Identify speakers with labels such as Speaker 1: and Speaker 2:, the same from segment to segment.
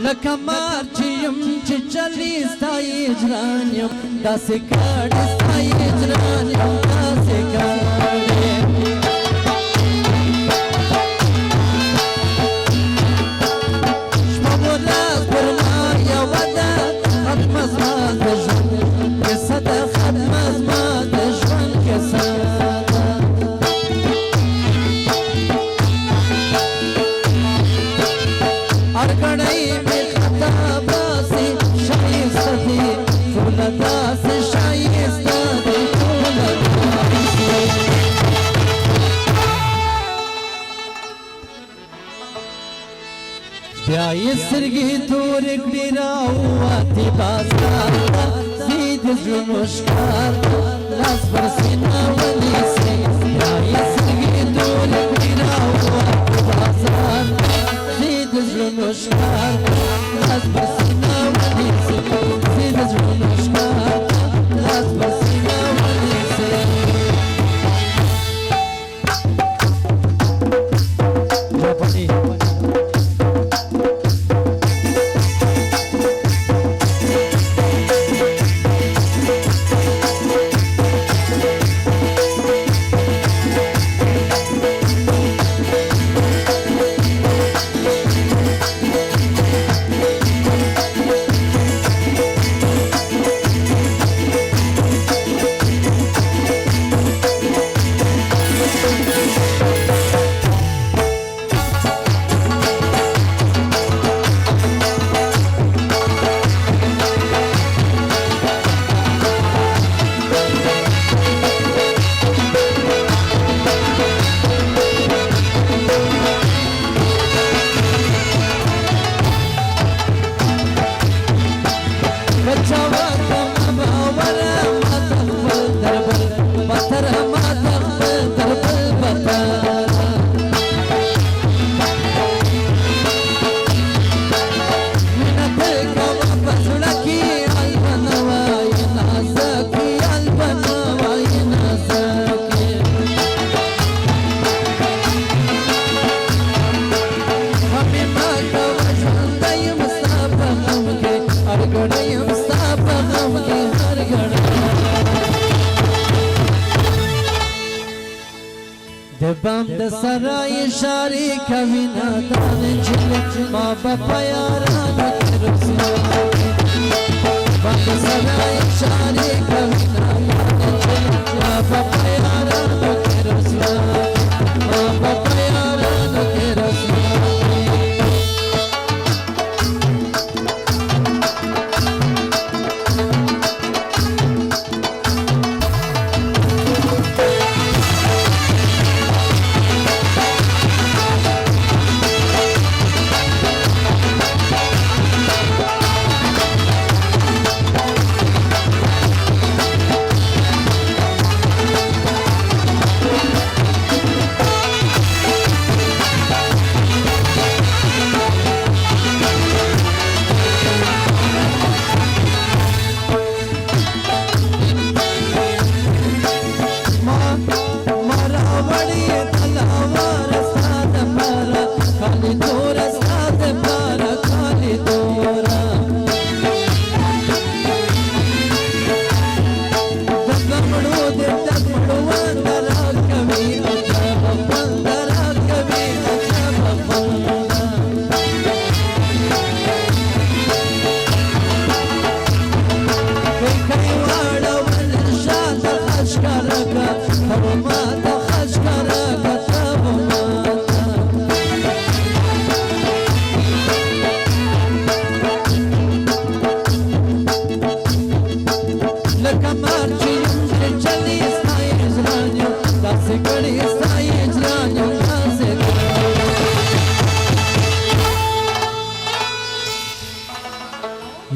Speaker 1: لکه مار چې یم چې چلی ستا اجران یم داسې کاڼې ستا اجران یم داسې کاڼې شپه مو لاس پر ما یوه ده ختمه زما د ژوند کیسه ده ختمه زما د ژوند کیسه ارګړی مې خطا باسي شایسته دي ټوله داسې شایسته دي ټوله داسې بیا یې سترګې تورې کړې راووتې بازار ته سي د زړونو ښکار لاس پر سینه ونیسي بیا یې سترګې تورې کړې راووتې بازار ته سي د زړونو ښکار لاس پر سینه ونیسي سي د زړونو ښکار لاس پر سینه ونیسي بام د سرای اشارې کوي نادان نجلۍ ما به په یارانو کې رسوا بام د سرای اشارې کوي نادان نجلۍ ما به په یارانو کې رسوا ما به په یارانو کې رسوا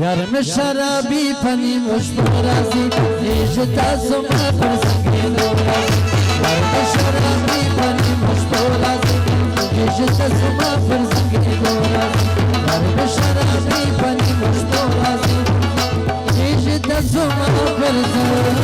Speaker 1: یار میں شرابی پنی مش پر راضی نیجتا سما پر سنگینو راضی یار میں شرابی پنی مش پر راضی نیجتا سما پر سنگینو راضی یار میں شرابی پنی مش پر راضی نیجتا سما پر سنگینو